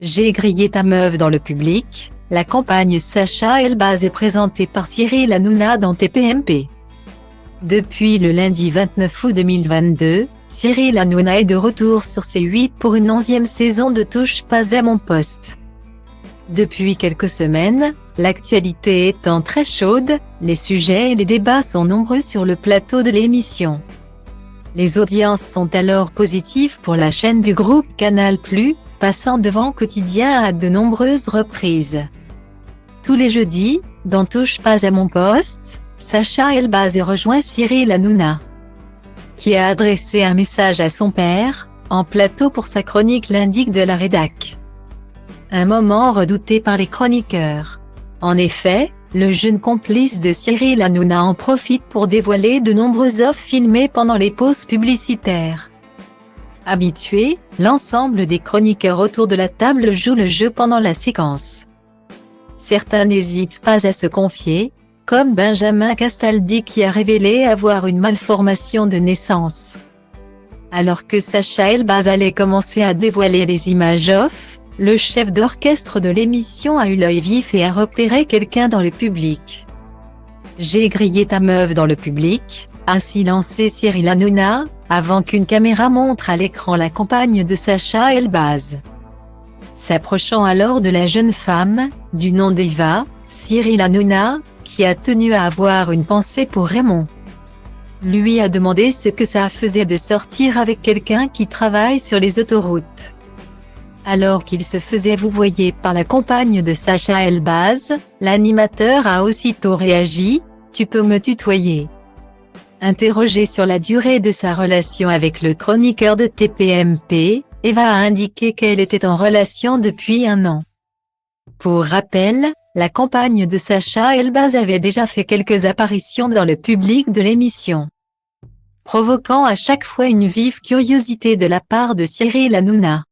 J'ai grillé ta meuf dans le public, la campagne Sacha Elbaz est présentée par Cyril Hanouna dans TPMP. Depuis le lundi 29 août 2022, Cyril Hanouna est de retour sur C8 pour une 11e saison de Touche pas à mon poste. Depuis quelques semaines, l'actualité étant très chaude, les sujets et les débats sont nombreux sur le plateau de l'émission. Les audiences sont alors positives pour la chaîne du groupe Canal+, passant devant Quotidien à de nombreuses reprises. Tous les jeudis, dans Touche pas à mon poste, Sacha Elbaz rejoint Cyril Hanouna, qui a adressé un message à son père, en plateau pour sa chronique l'indique de la rédac. Un moment redouté par les chroniqueurs. En effet, le jeune complice de Cyril Hanouna en profite pour dévoiler de nombreuses offres filmées pendant les pauses publicitaires. Habitués, l'ensemble des chroniqueurs autour de la table jouent le jeu pendant la séquence. Certains n'hésitent pas à se confier, comme Benjamin Castaldi qui a révélé avoir une malformation de naissance. Alors que Sacha Elbaz allait commencer à dévoiler les images off, le chef d'orchestre de l'émission a eu l'œil vif et a repéré quelqu'un dans le public. « J'ai grillé ta meuf dans le public », a ainsi lancé Cyril Hanouna, avant qu'une caméra montre à l'écran la compagne de Sacha Elbaz. S'approchant alors de la jeune femme, du nom d'Eva, Cyril Hanouna, qui a tenu à avoir une pensée pour Raymond, lui a demandé ce que ça faisait de sortir avec quelqu'un qui travaille sur les autoroutes. Alors qu'il se faisait vouvoyer par la compagne de Sacha Elbaz, l'animateur a aussitôt réagi « Tu peux me tutoyer ». Interrogée sur la durée de sa relation avec le chroniqueur de TPMP, Eva a indiqué qu'elle était en relation depuis 1 an. Pour rappel, la compagne de Sacha Elbaz avait déjà fait quelques apparitions dans le public de l'émission, provoquant à chaque fois une vive curiosité de la part de Cyril Hanouna.